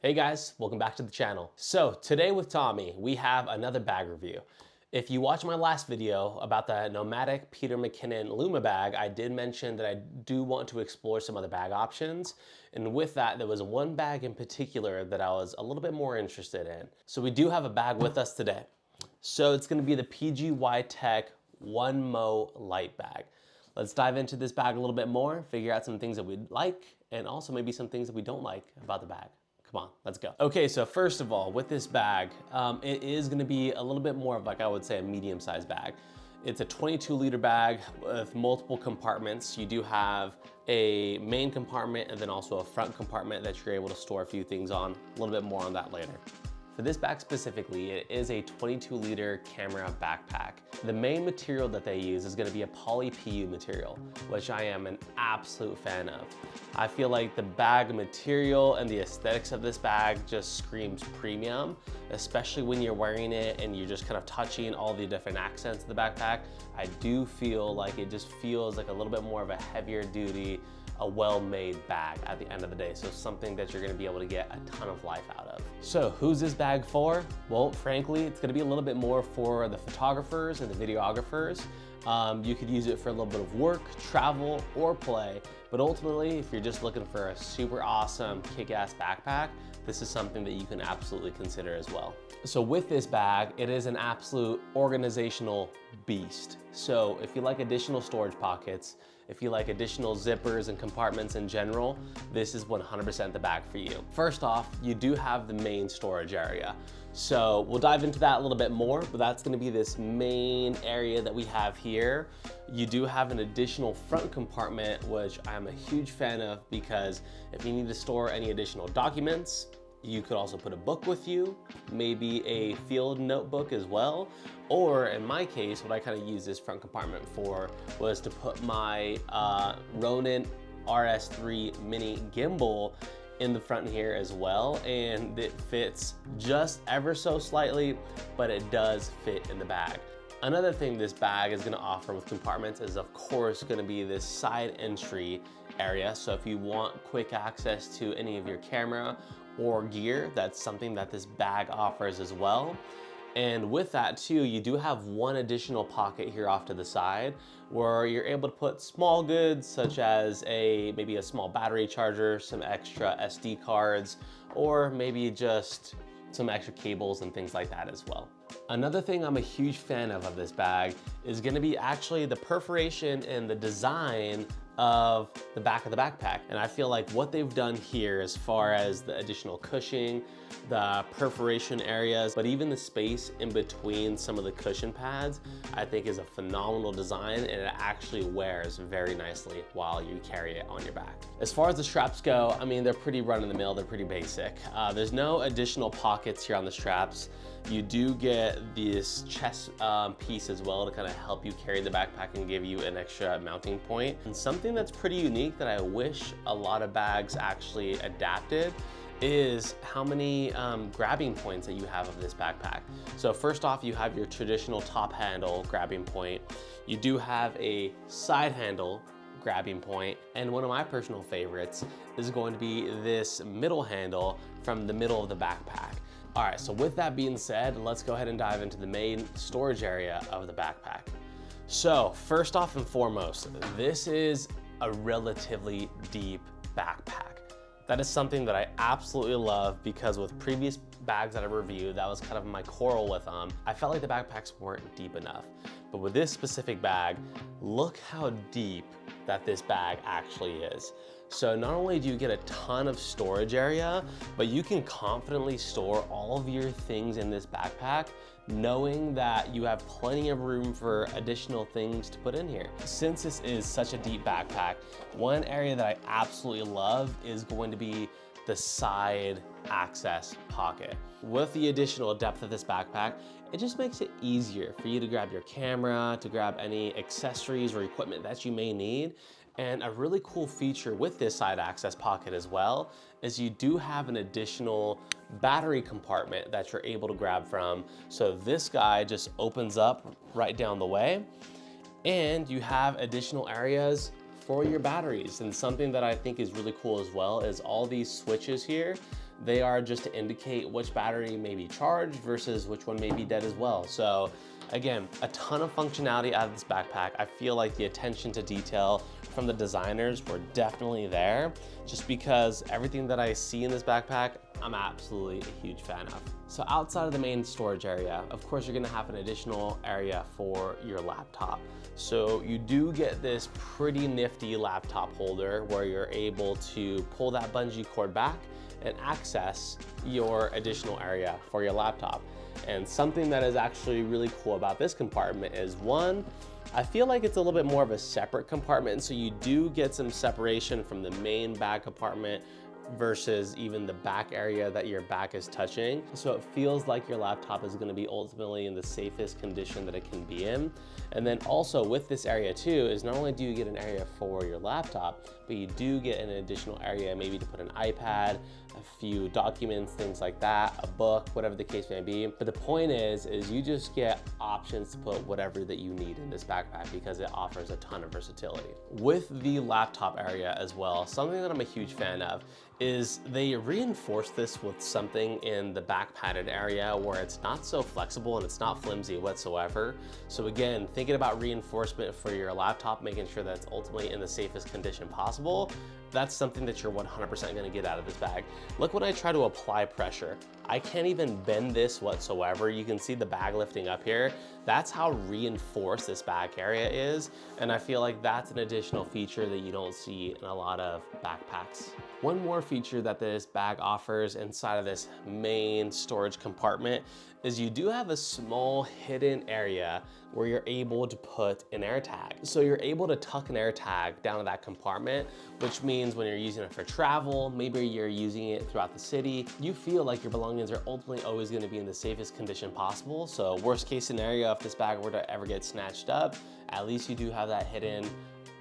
Hey guys, welcome back to the channel. So today with Tommy, we have another bag review. If you watched my last video about the Nomadic Peter McKinnon Luma bag, I did mention that I do want to explore some other bag options. And with that, there was one bag in particular that I was a little bit more interested in. So we do have a bag with us today. So it's gonna be the PGYTECH OneMo Lite bag. Let's dive into this bag a little bit more, figure out some things that we like, and also maybe some things that we don't like about the bag. Come on, let's go. Okay, so first of all, with this bag, it is gonna be a little bit more of like, I would say, a medium-sized bag. It's a 22-liter bag with multiple compartments. You do have a main compartment and then also a front compartment that you're able to store a few things on. A little bit more on that later. For this bag specifically, it is a 22-liter camera backpack. The main material that they use is gonna be a poly PU material, which I am an absolute fan of. I feel like the bag material and the aesthetics of this bag just screams premium, especially when you're wearing it and you're just kind of touching all the different accents of the backpack. I do feel like it just feels like a little bit more of a heavier duty, a well-made bag at the end of the day. So something that you're gonna be able to get a ton of life out of. So who's this bag for? Well, frankly, it's gonna be a little bit more for the photographers and the videographers. You could use it for a little bit of work, travel, or play. But ultimately, if you're just looking for a super awesome, kick-ass backpack, this is something that you can absolutely consider as well. So with this bag, it is an absolute organizational beast. So if you like additional storage pockets, if you like additional zippers and compartments in general, this is 100% the bag for you. First off, you do have the main storage area. So we'll dive into that a little bit more, but that's gonna be this main area that we have here. You do have an additional front compartment, which I'm a huge fan of because if you need to store any additional documents, you could also put a book with you, maybe a field notebook as well. Or in my case, what I kind of used this front compartment for was to put my Ronin RS3 mini gimbal in the front here as well. And it fits just ever so slightly, but it does fit in the bag. Another thing this bag is gonna offer with compartments is of course gonna be this side entry area. So if you want quick access to any of your camera or gear, that's something that this bag offers as well. And with that too, you do have one additional pocket here off to the side where you're able to put small goods such as maybe a small battery charger, some extra SD cards, or maybe just some extra cables and things like that as well. Another thing I'm a huge fan of this bag is gonna be actually the perforation and the design of the back of the backpack. And I feel like what they've done here as far as the additional cushioning, the perforation areas, but even the space in between some of the cushion pads, I think is a phenomenal design and it actually wears very nicely while you carry it on your back. As far as the straps go, I mean, they're pretty run-of-the-mill, they're pretty basic. There's no additional pockets here on the straps. You do get this chest piece as well to kind of help you carry the backpack and give you an extra mounting point. And something that's pretty unique that I wish a lot of bags actually adapted is how many grabbing points that you have of this backpack. So first off, you have your traditional top handle grabbing point. You do have a side handle grabbing point, and one of my personal favorites is going to be this middle handle from the middle of the backpack. All right, so with that being said, let's go ahead and dive into the main storage area of the backpack. So first off and foremost, this is a relatively deep backpack. That is something that I absolutely love because with previous bags that I reviewed, that was kind of my quarrel with them. I felt like the backpacks weren't deep enough. But with this specific bag, look how deep that this bag actually is. So not only do you get a ton of storage area, but you can confidently store all of your things in this backpack, knowing that you have plenty of room for additional things to put in here. Since this is such a deep backpack, one area that I absolutely love is going to be the side access pocket. With the additional depth of this backpack, it just makes it easier for you to grab your camera, to grab any accessories or equipment that you may need. And a really cool feature with this side access pocket as well is you do have an additional battery compartment that you're able to grab from. So this guy just opens up right down the way, and you have additional areas for your batteries. And something that I think is really cool as well is all these switches here, They are just to indicate which battery may be charged versus which one may be dead as well. So again, a ton of functionality out of this backpack. I feel like the attention to detail from the designers were definitely there, just because everything that I see in this backpack, I'm absolutely a huge fan of. So outside of the main storage area, of course, you're gonna have an additional area for your laptop. So you do get this pretty nifty laptop holder where you're able to pull that bungee cord back and access your additional area for your laptop. And something that is actually really cool about this compartment is, one, I feel like it's a little bit more of a separate compartment, so you do get some separation from the main bag compartment versus even the back area that your back is touching. So it feels like your laptop is gonna be ultimately in the safest condition that it can be in. And then also with this area too, is not only do you get an area for your laptop, but you do get an additional area maybe to put an iPad, a few documents, things like that, a book, whatever the case may be. But the point is you just get options to put whatever that you need in this backpack because it offers a ton of versatility. With the laptop area as well, something that I'm a huge fan of is they reinforce this with something in the back padded area where it's not so flexible and it's not flimsy whatsoever. So again, thinking about reinforcement for your laptop, making sure that it's ultimately in the safest condition possible, that's something that you're 100% gonna get out of this bag. Look, when I try to apply pressure, I can't even bend this whatsoever. You can see the bag lifting up here. That's how reinforced this back area is. And I feel like that's an additional feature that you don't see in a lot of backpacks. One more feature that this bag offers inside of this main storage compartment is you do have a small hidden area where you're able to put an air tag. So you're able to tuck an air tag down to that compartment, which means when you're using it for travel, maybe you're using it throughout the city, you feel like your belongings are ultimately always gonna be in the safest condition possible. So worst case scenario, if this bag were to ever get snatched up, at least you do have that hidden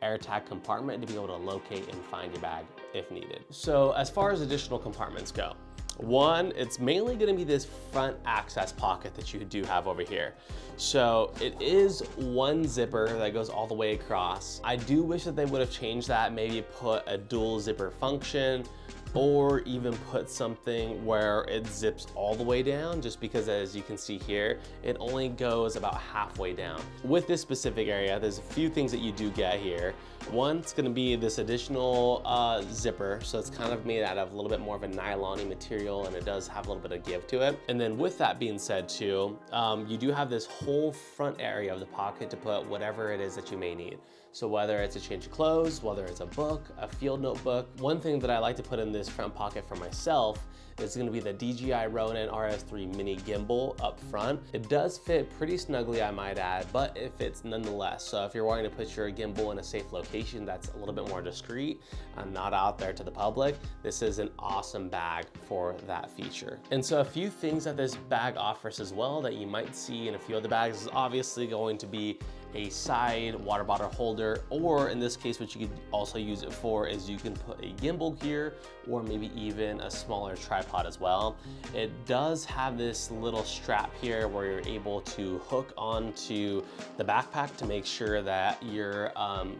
air tag compartment to be able to locate and find your bag if needed. So as far as additional compartments go, one, it's mainly gonna be this front access pocket that you do have over here. So it is one zipper that goes all the way across. I do wish that they would have changed that, maybe put a dual zipper function, or even put something where it zips all the way down, just because as you can see here, it only goes about halfway down. With this specific area, there's a few things that you do get here. One, it's gonna be this additional zipper. So it's kind of made out of a little bit more of a nylon-y material, and it does have a little bit of give to it. And then with that being said too, you do have this whole front area of the pocket to put whatever it is that you may need. So whether it's a change of clothes, whether it's a book, a field notebook. One thing that I like to put in this front pocket for myself is gonna be the DJI Ronin RS3 mini gimbal up front. It does fit pretty snugly, I might add, but it fits nonetheless. So if you're wanting to put your gimbal in a safe location that's a little bit more discreet and not out there to the public, this is an awesome bag for that feature. And so a few things that this bag offers as well that you might see in a few other bags is obviously going to be a side water bottle holder, or in this case, what you could also use it for is you can put a gimbal here, or maybe even a smaller tripod as well. It does have this little strap here where you're able to hook onto the backpack to make sure that your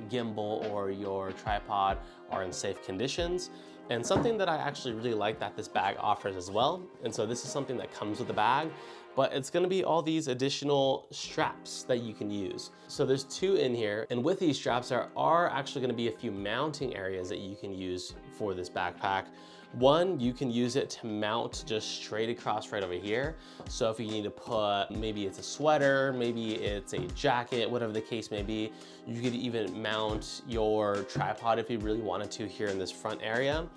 gimbal or your tripod are in safe conditions. And something that I actually really like that this bag offers as well, and so this is something that comes with the bag, but it's gonna be all these additional straps that you can use. So there's two in here, and with these straps there are actually gonna be a few mounting areas that you can use for this backpack. One, you can use it to mount just straight across right over here. So if you need to put, maybe it's a sweater, maybe it's a jacket, whatever the case may be, you could even mount your tripod if you really wanted to here in this front area.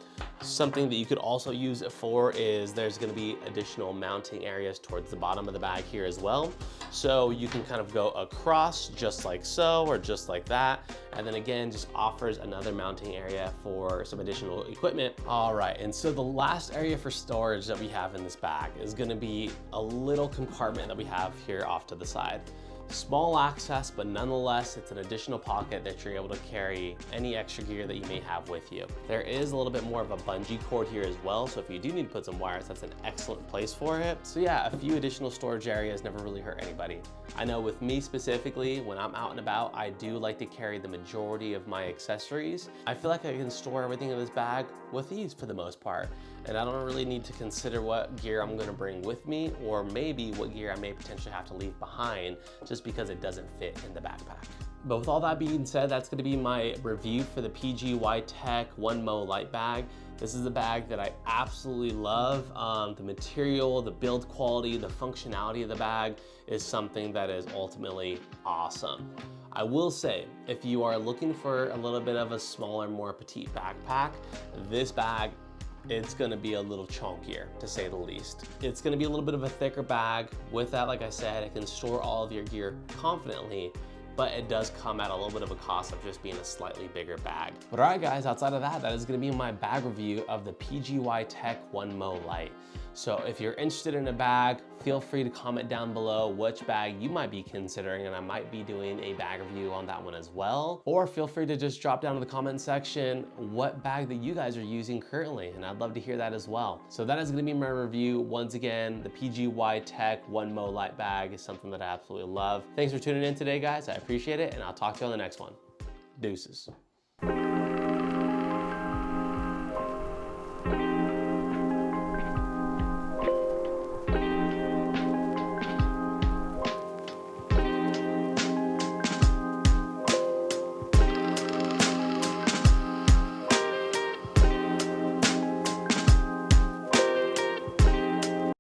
Something that you could also use it for is there's gonna be additional mounting areas towards the bottom of the bag here as well. So you can kind of go across just like so, or just like that. And then again, just offers another mounting area for some additional equipment. All right, and so the last area for storage that we have in this bag is gonna be a little compartment that we have here off to the side. Small access, but nonetheless, it's an additional pocket that you're able to carry any extra gear that you may have with you. There is a little bit more of a bungee cord here as well, so if you do need to put some wires, that's an excellent place for it. So yeah, a few additional storage areas never really hurt anybody. I know with me specifically, when I'm out and about, I do like to carry the majority of my accessories. I feel like I can store everything in this bag with ease for the most part. and I don't really need to consider what gear I'm gonna bring with me, or maybe what gear I may potentially have to leave behind just because it doesn't fit in the backpack. But with all that being said, that's gonna be my review for the PGYTECH OneMo Lite bag. This is a bag that I absolutely love. The material, the build quality, the functionality of the bag is something that is ultimately awesome. I will say, if you are looking for a little bit of a smaller, more petite backpack, this bag, it's gonna be a little chunkier, to say the least. It's gonna be a little bit of a thicker bag. With that, like I said, it can store all of your gear confidently, but it does come at a little bit of a cost of just being a slightly bigger bag. But all right guys, outside of that, that is gonna be my bag review of the PGYTECH OneMo Lite. So if you're interested in a bag, feel free to comment down below which bag you might be considering, and I might be doing a bag review on that one as well. Or feel free to just drop down in the comment section what bag that you guys are using currently, and I'd love to hear that as well. So that is gonna be my review. Once again, the PGYTECH OneMo Lite bag is something that I absolutely love. Thanks for tuning in today, guys. I appreciate it, and I'll talk to you on the next one. Deuces.